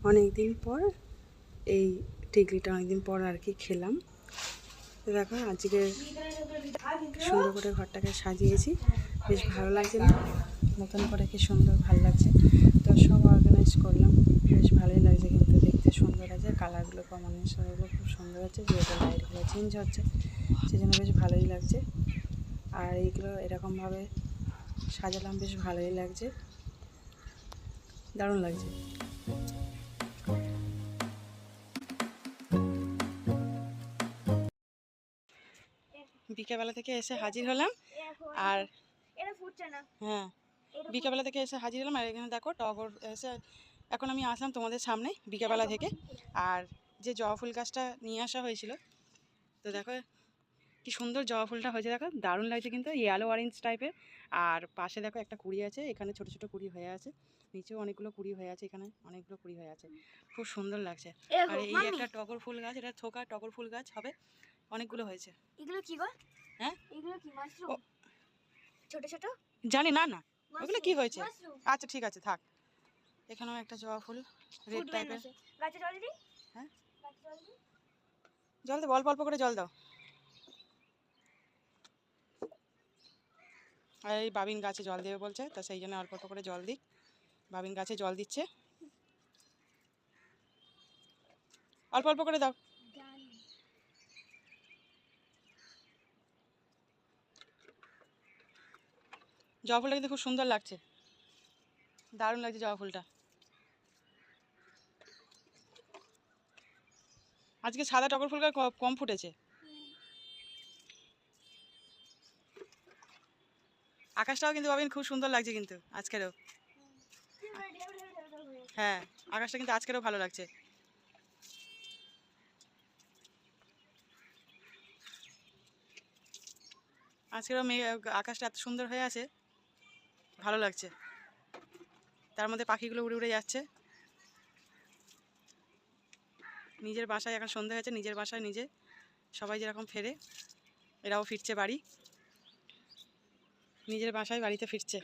অনেক দিন পর এই টিকলিটা অনেকদিন পর আর কি খেলাম। তো দেখো আজকে সুন্দর করে ঘরটাকে সাজিয়েছি, বেশ ভালো লাগছে না? নতুন করে কি সুন্দর ভালো লাগছে। তো সব অর্গানাইজ করলাম, বেশ ভালোই লাগছে, কিন্তু দেখতে সুন্দর আছে। কালারগুলো কম্বিনেশনগুলো খুব সুন্দর আছে, যেহেতু লাইটগুলো চেঞ্জ হচ্ছে সেই জন্য বেশ ভালোই লাগছে। আর এইগুলো এরকমভাবে সাজালাম, বেশ ভালোই লাগছে, দারুণ লাগছে। বিকেলবেলা থেকে এসে হাজির হলাম, আর হ্যাঁ বিকেলবেলা থেকে এসে হাজির হলাম। আর এখানে দেখো টগর এসে এখন আমি আসলাম তোমাদের সামনে বিকেলবেলা থেকে। আর যে জবা ফুল গাছটা নিয়ে আসা হয়েছিল, তো দেখো কি সুন্দর জবা ফুলটা হয়েছে, দেখো দারুণ লাগছে কিন্তু, ইয়েলো অরেঞ্জ টাইপের। আর পাশে দেখো একটা কুড়ি আছে, এখানে ছোট ছোট কুড়ি হয়ে আছে, নিচেও অনেকগুলো কুড়ি হয়ে আছে, এখানে অনেকগুলো কুড়ি হয়ে আছে, খুব সুন্দর লাগছে। আর এই একটা টগর ফুল গাছ, এটা থোকা টগর ফুল গাছ হবে, অনেকগুলো হয়েছে। এগুলো কি গো? হ্যাঁ এগুলো কি মাশরুম? ছোট ছোট জানি না, না ওগুলো কি হয়েছে। আচ্ছা ঠিক আছে থাক। এখানেও একটা জবা ফুল রেড টাইপের। গাছে জল দিই? হ্যাঁ গাছে জল দিই? জল দাও, অল্প অল্প করে জল দাও। আর এই বাবিন গাছে জল দেবে বলছে, তা সেই জন্য অল্প অল্প করে জল দিই। বাবিন গাছে জল দিচ্ছে, অল্প অল্প করে দাও। জবা ফুলটা কিন্তু খুব সুন্দর লাগছে, দারুণ লাগছে জবা ফুলটা। আজকে সাদা টগর ফুলটা কম ফুটেছে। আকাশটাও কিন্তু বাবিন খুব সুন্দর লাগছে কিন্তু আজকেরও। হ্যাঁ আকাশটা কিন্তু আজকেরও ভালো লাগছে। আজকেরও আকাশটা এত সুন্দর হয়ে আছে, ভালো লাগছে। তার মধ্যে পাখিগুলো উড়ে উড়ে যাচ্ছে। নিজের বাসায় এখন সন্ধ্যা হয়েছে, নিজের বাসায় নিজে সবাই যেরকম ফেরে, এরাও ফিরছে বাড়ি, নিজের বাসায় বাড়িতে ফিরছে।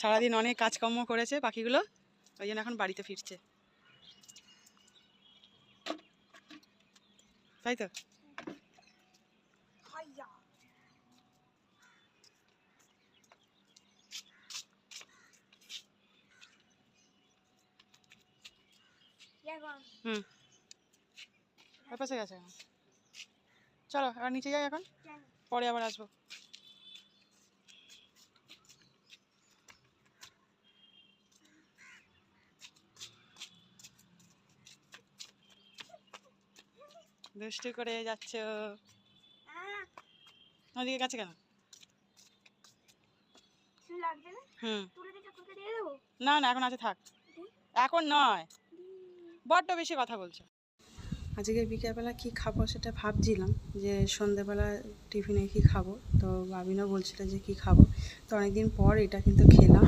সারাদিন অনেক কাজকর্ম করেছে পাখিগুলো, ওই জন্য এখন বাড়িতে ফিরছে, তাই তো। হুম ওই পাশে গেছে। চলো এবার নিচে যাই, এখন পরে আবার আসবো। দুষ্টু করে যাচ্ছ, ওদিকে গেছে কেন? হুম না না এখন আছে, থাক, এখন নয়, বড্ড বেশি কথা বলছো। আজকে বিকেলবেলা কি খাবো সেটা ভাবছিলাম, যে সন্ধেবেলা টিফিনে কি খাবো। তো বাবিনও বলছিল যে কি খাবো, তো অনেকদিন পর এটা কিন্তু খেলাম,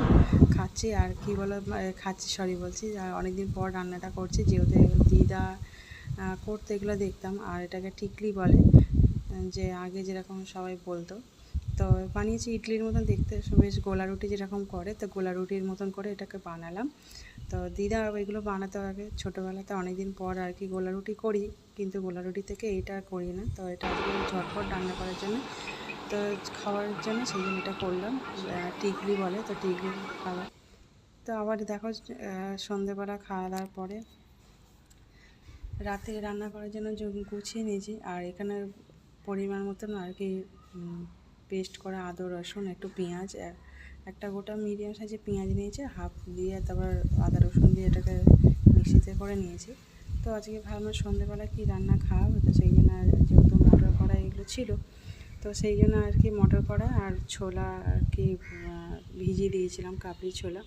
খাচ্ছি। আর কি বলো খাচ্ছি, সরি বলছি, আর অনেকদিন পর রান্নাটা করছি, যেহেতু দিদা করতে এগুলো দেখতাম। আর এটাকে টিকলি বলে, যে আগে যেরকম সবাই বলতো। তো বানিয়েছি ইডলির মতন দেখতে, বেশ গোলা রুটি যেরকম করে, তো গোলা রুটির মতন করে এটাকে বানালাম। তো দিদা এগুলো বানাতে আগে ছোটোবেলাতে, অনেকদিন পর আর কি গোলা রুটি করি, কিন্তু গোলা রুটি থেকে এইটা করি না। তো এটা আজকে ঝটপট রান্না করার জন্য, তো খাওয়ার জন্য সেই জন্য এটা করলাম। টিকলি বলে, তো টিকলি খাবার। তো আবার দেখো সন্ধেবেলা খাওয়া দাওয়ার পরে রাতে রান্না করার জন্য গুছিয়ে নিয়েছি। আর এখানে পরিমাণ মতন আর কি পেস্ট করা আদা রসুন, একটু পেঁয়াজ, একটা গোটা মিডিয়াম সাইজে পেঁয়াজ নিয়েছি, হাফ দিয়ে তারপর আদা রসুন দিয়ে এটাকে মিক্সিতে করে নিয়েছি। তো আজকে ভাবলাম সন্ধ্যেবেলা কি রান্না খাওয়াবো, তো সেই জন্য যেহেতু মটর কড়া এগুলো ছিল, তো সেই জন্য আর কি মটর কড়া আর ছোলা আর কি ভিজিয়ে দিয়েছিলাম, কাবলি ছোলা।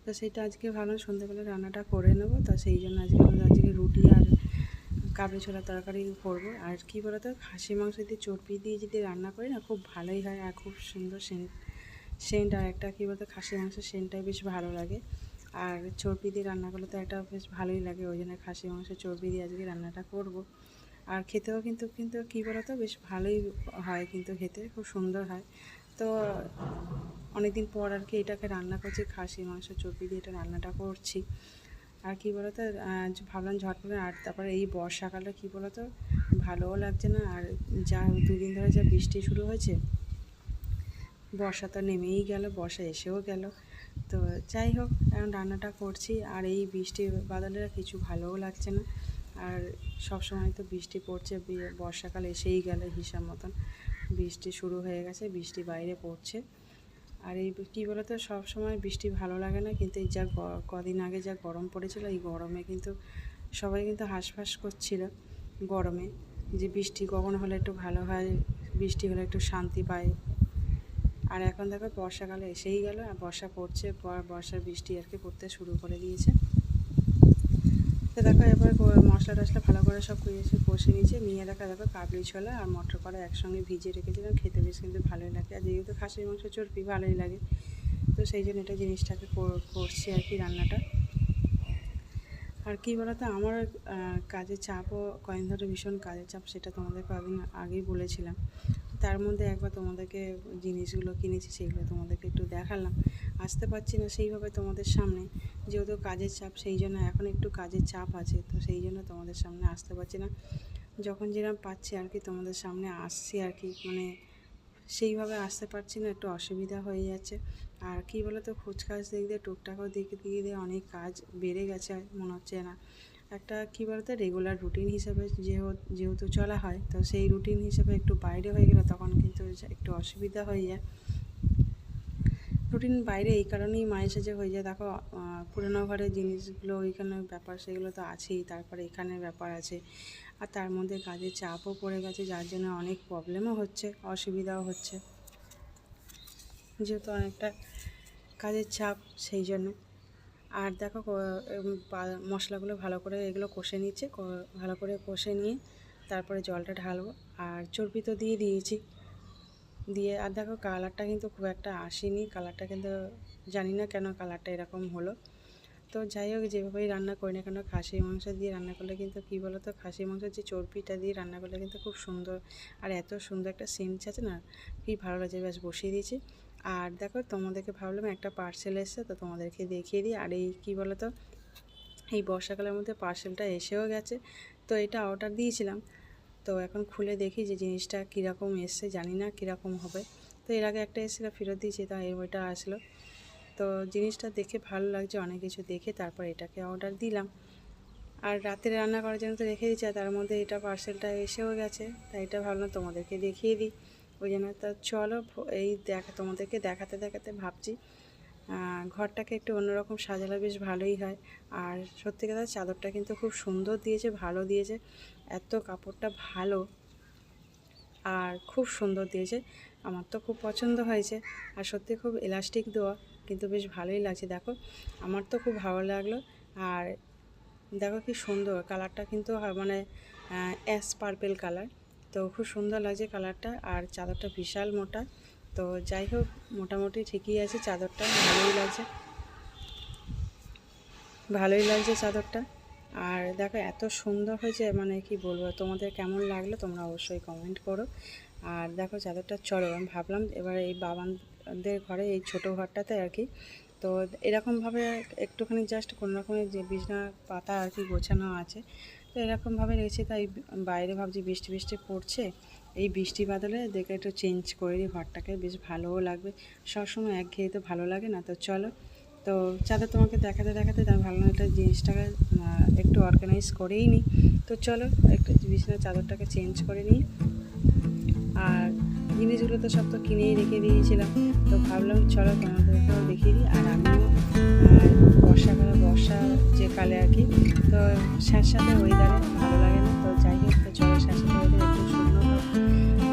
তো সেটা আজকে ভাবলাম সন্ধ্যেবেলা রান্নাটা করে নেবো। তো সেই জন্য আজকে রুটি আর কাবলি ছোলার তরকারি করবো। আর কী বলতো, খাসি মাংস দিয়ে চর্বি দিয়ে যদি রান্না করি না, খুব ভালোই হয়, আর খুব সুন্দর সেন্ট আর একটা কী বলতো, খাসি মাংসের সেন্টটাই বেশ ভালো লাগে। আর চর্বি দিয়ে রান্না করলে তো একটা বেশ ভালোই লাগে, ওই জন্য খাসি মাংস চর্বি দিয়ে আজকে রান্নাটা করব। আর খেতেও কিন্তু কী বলতো, বেশ ভালোই হয়, কিন্তু খেতে খুব সুন্দর হয়। তো অনেক দিন পর আর কি এটাকে রান্না করছি, খাসি মাংস চর্বি দিয়ে এটা রান্নাটা করছি। আর কী বলো তো ভাবলাম ঝটপট, আর তারপরে এই বর্ষাকালে কী বলো তো ভালোও লাগছে না। আর যা 2 দিন ধরে যা বৃষ্টি শুরু হয়েছে, বর্ষা তো নেমেই গেল, বর্ষা এসেও গেল। তো যাই হোক, এখন রান্নাটা করছি, আর এই বৃষ্টি বাদলের কিছু ভালোও লাগছে না। আর সব সময় তো বৃষ্টি পড়ছে, বর্ষাকাল এসেই গেল হিসাব মতন, বৃষ্টি শুরু হয়ে গেছে, বৃষ্টি বাইরে পড়ছে। আর এই কী বলো তো সব সময় বৃষ্টি ভালো লাগে না, কিন্তু এই যা কদিন আগে যা গরম পড়েছিল, এই গরমে কিন্তু সবাই কিন্তু হাঁসফাঁস করছিল গরমে, যে বৃষ্টি কখন হলে একটু ভালো হয়, বৃষ্টি হলে একটু শান্তি পায়। আর এখন দেখো বর্ষাকালে এসেই গেল, আর বর্ষা পড়ছে, বর্ষার বৃষ্টি আর কি পড়তে শুরু করে দিয়েছে। তো দেখো এবার মশলা টশলা ভালো করে সব কষে নিয়েছে, নিয়ে দেখো কাবলি ছোলা আর মটর কলা একসঙ্গে ভিজিয়ে রেখেছিলাম, খেতে বেশ কিন্তু ভালোই লাগে। আর যেহেতু খাসির মাংস চর্বি ভালোই লাগে, তো সেই জন্য এটা জিনিসটাকে করছি আর কি রান্নাটা। আর কী বলতো, আমার কাজের চাপও কয়েকদিন ধরে ভীষণ কাজের চাপ, সেটা তোমাদের কয়েকদিন আগেই বলেছিলাম। তার মধ্যে একবার তোমাদেরকে জিনিসগুলো কিনেছি, সেগুলো তোমাদেরকে একটু দেখালাম। আসতে পারছি না সেইভাবে তোমাদের সামনে, যেহেতু কাজের চাপ, সেই জন্য এখন একটু কাজের চাপ আছে, তো সেই জন্য তোমাদের সামনে আসতে পারছি না। যখন যেরকম পাচ্ছি আর কি তোমাদের সামনে আসছি আর কি, মানে সেইভাবে আসতে পারছি না, একটু অসুবিধা হয়ে যাচ্ছে। আর কী বলো তো, খোঁজকাজ দিক দিয়ে টুকটাকও দিক দিয়ে অনেক কাজ বেড়ে গেছে মনে হচ্ছে না। একটা কী বলতো রেগুলার রুটিন হিসাবে যেহেতু চলা হয়, তো সেই রুটিন হিসাবে একটু বাইরে হয়ে গেলে তখন কিন্তু একটু অসুবিধা হয়ে যায়। রুটিন বাইরে এই কারণেই মায়ের সাথে হয়ে যায়, দেখো পুরোনো ঘরের জিনিসগুলো ওইখানে ব্যাপার সেগুলো তো আছেই, তারপরে এখানে ব্যাপার আছে, আর তার মধ্যে কাজের চাপও পড়ে গেছে, যার জন্য অনেক প্রবলেমও হচ্ছে, অসুবিধাও হচ্ছে, যেহেতু অনেকটা কাজের চাপ, সেই জন্য। আর দেখো মশলাগুলো ভালো করে এগুলো কষে নিচ্ছে, ভালো করে কষে নিয়ে তারপরে জলটা ঢালবো। আর চর্বি তো দিয়ে দিয়েছি, দিয়ে আর দেখো কালারটা কিন্তু খুব একটা আসেনি, কালারটা কিন্তু জানি না কেন কালারটা এরকম হলো। তো যাই হোক, যেভাবেই রান্না করি না কেন, খাসির মাংস দিয়ে রান্না করলে কিন্তু কী বলো তো, খাসির মাংসের যে চর্বিটা দিয়ে রান্না করলে কিন্তু খুব সুন্দর, আর এত সুন্দর একটা সেন্ট আছে না, কি ভালো লাগছে। ব্যাস বসিয়ে দিয়েছি। আর দেখো তোমাদেরকে ভাবলাম একটা পার্সেল এসছে, তো তোমাদেরকে দেখিয়ে দিই। আর এই কী বলো তো, এই বর্ষাকালের মধ্যে পার্সেলটা এসেও গেছে, তো এটা অর্ডার দিয়েছিলাম, তো এখন খুলে দেখি যে জিনিসটা কীরকম এসছে, জানি না কীরকম হবে। তো এর আগে একটা এসেছিলো, ফেরত দিয়েছি, তা ওইটা আসলো। তো জিনিসটা দেখে ভালো লাগছে, অনেক কিছু দেখে তারপর এটাকে অর্ডার দিলাম। আর রাতে রান্না করার জন্য তো রেখে দিচ্ছি, আর তার মধ্যে এটা পার্সেলটা এসেও গেছে, তাই এটা ভাবলাম তোমাদেরকে দেখিয়ে দিই, ওই জন্য। তো চলো এই তোমাদেরকে দেখাতে দেখাতে ভাবছি ঘরটাকে একটু অন্যরকম সাজালে বেশ ভালোই হয়। আর সত্যি কথা, চাদরটা কিন্তু খুব সুন্দর দিয়েছে, ভালো দিয়েছে, এত কাপড়টা ভালো আর খুব সুন্দর দিয়েছে, আমার তো খুব পছন্দ হয়েছে। আর সত্যি খুব এলাস্টিক দেওয়া, কিন্তু বেশ ভালোই লাগছে। দেখো আমার তো খুব ভালো লাগলো। আর দেখো কি সুন্দর কালারটা, কিন্তু মানে অ্যাশ পার্পেল কালার, তো খুব সুন্দর লাগছে কালারটা। আর চাদরটা বিশাল মোটা, তো যাই হোক মোটামুটি ঠিকই আছে, চাদরটা ভালোই লাগছে চাদরটা। আর দেখো এত সুন্দর হয়েছে, মানে কি বলবো, তোমাদের কেমন লাগলো তোমরা অবশ্যই কমেন্ট করো। আর দেখো চাদরটা, চলো আমি ভাবলাম এবার এই বাবানদের ঘরে, এই ছোটো ঘরটাতে আর কি, তো এরকমভাবে একটুখানি জাস্ট কোনো রকমের যে বিছানা পাতা আর কি গোছানো আছে, তো এরকমভাবে রয়েছে। তাই বাইরে ভাবছি বৃষ্টি বৃষ্টি পড়ছে, এই বৃষ্টি বাদলে দেখে একটু চেঞ্জ করে দিই ঘরটাকে, বেশ ভালোও লাগবে, সবসময় একঘেয়ে তো ভালো লাগে না। তো চলো, তো চাদর তোমাকে দেখাতে দেখাতে তার ভালো একটা জিনিসটাকে একটু অর্গানাইজ করেই নিই। তো চলো একটু বিছানার চাদরটাকে চেঞ্জ করে নিই। আর জিনিসগুলো তো সব তো কিনেই রেখে দিয়েছিলাম, তো ভাবলাম চলো তোমাদেরকেও দেখিয়ে দিই। আর আমিও বর্ষা যে কালে আর কি, তো স্যাঁতস্যাঁতে ওয়েদারে ভালো লাগে না, তো যাই হোক, তো চলো স্যাঁতস্যাঁতে ওয়েদারে একটু সুন্দর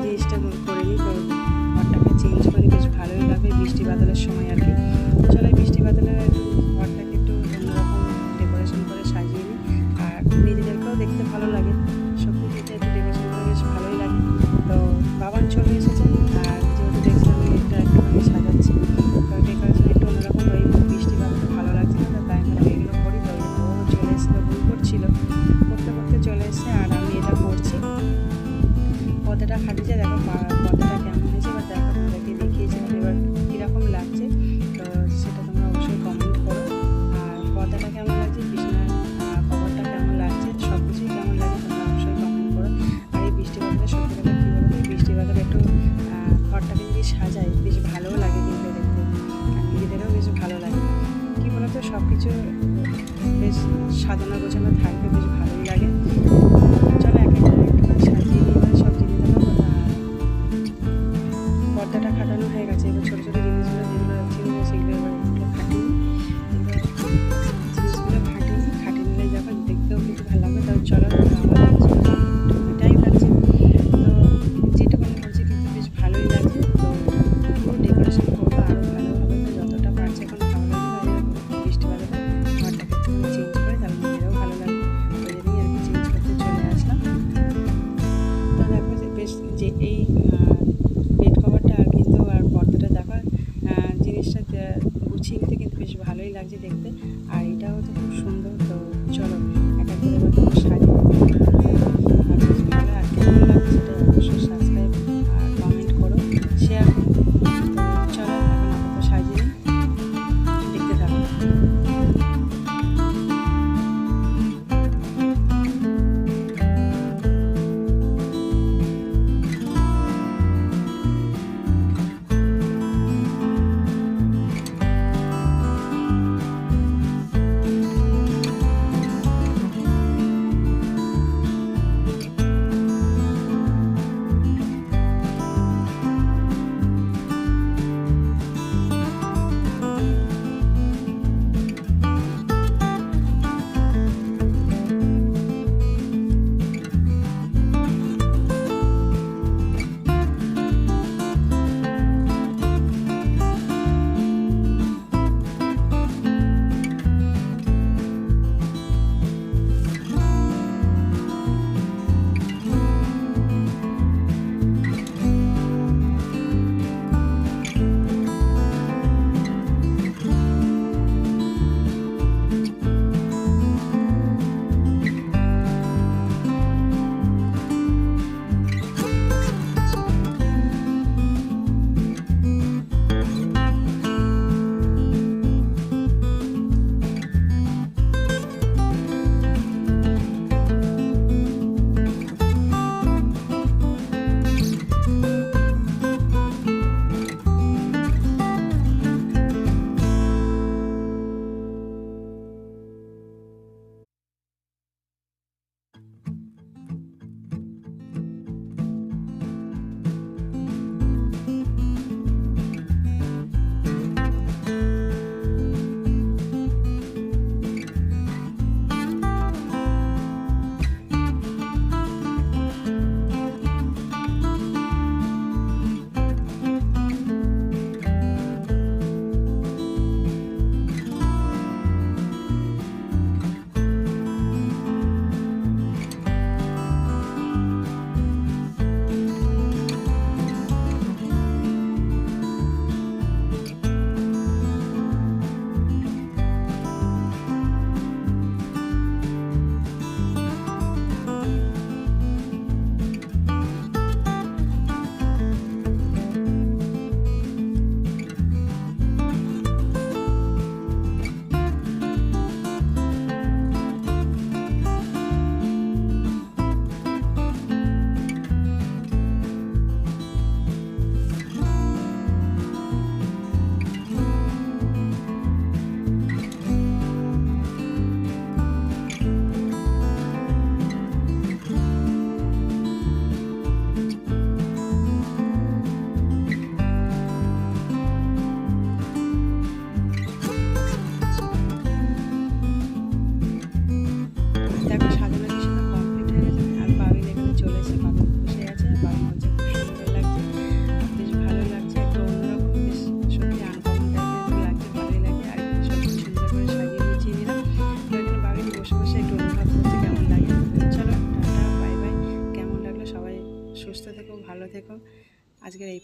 জিনিসটা করে নিই, তো ঘরটাকে চেঞ্জ করি, বেশ ভালোই লাগবে বৃষ্টি বাদলের সময় আর কি। চলো বৃষ্টি বাদলের ঘরটাকে একটু অন্যরকম ডেকোরেশন করে সাজিয়ে নিই, আর নিজেদেরকেও দেখতে ভালো লাগে, সত্যি দেখতে একটু ডেকোরেশন করে বেশ ভালোই লাগে। তো বাবান চলে এসেছে, আর যেহেতু দেখছিলাম এটা একটুখানি সাজাচ্ছি, তো ডেকোরেশন একটু অন্যরকম, ওই বৃষ্টি বাদলে ভালো লাগছে না, তাই আমি এগুলো করি। তো ও চলে এসেছিলো, ভুল করছিল, করতে করতে চলে এসছে, আর আমি এটা করছি। পর্দাটা খাটিয়েছে, দেখো পর্দাটা কেমন হয়েছে, এবার দেখো তোমাদেরকে দেখিয়েছিলাম, এবার কীরকম লাগছে, তো সেটা তোমরা অবশ্যই কমেন্ট করো। আর পর্দাটা কেমন লাগছে, বিছানা সব কিছু বেশ সাজানো গোছানো থাকবে, বেশ ভালোই লাগে। চলো এক একটা একটুখানি সাজিয়ে নিই, এবার সব জিনিসগুলো পর্দাটা খাটানো হয়ে গেছে। এবার ছোটো ছোটো জিনিসগুলো যেগুলো ছিল সেগুলো এবার এগুলো খাটিয়ে নিই। এবার জিনিসগুলো খাটিয়ে নিলে যখন দেখতেও কিন্তু ভালো লাগবে। তবে চলো আমার টাইম লাগছে, তো যেটুকুনি করছি কিন্তু বেশ ভালোই লাগছে। তো পুরো ডেকোরেশন করবো আরও ভালো হবে, তো যতটা পারছে এখন ভালো লাগবে। বৃষ্টি বাদলে ঘরটাকে একটু চেঞ্জ করে তাহলে নিজেরাও ভালো লাগবে, ওই জন্যই আর কি চেঞ্জ করতে চলে আসলাম। তো দেখো যে বেশ যে এই বেড কভারটা আর কিন্তু আর পর্দাটা দেখো জিনিসটা গুছিয়ে নিতে কিন্তু বেশ ভালোই লাগছে দেখতে, আর এটাও তো খুব সুন্দর। তো চলো এক এক করে এবার তোমার সাজিয়ে আর বেশ ভালো, আর কেমন লাগছে সেটা অবশ্যই সাবস্ক্রাইব আর কমেন্ট করো, শেয়ার করো। চলো এখন আপাতত সাজিয়ে নিই, দেখতে থাকো। সুস্থ থেকো, ভালো থেকো। আজকের এই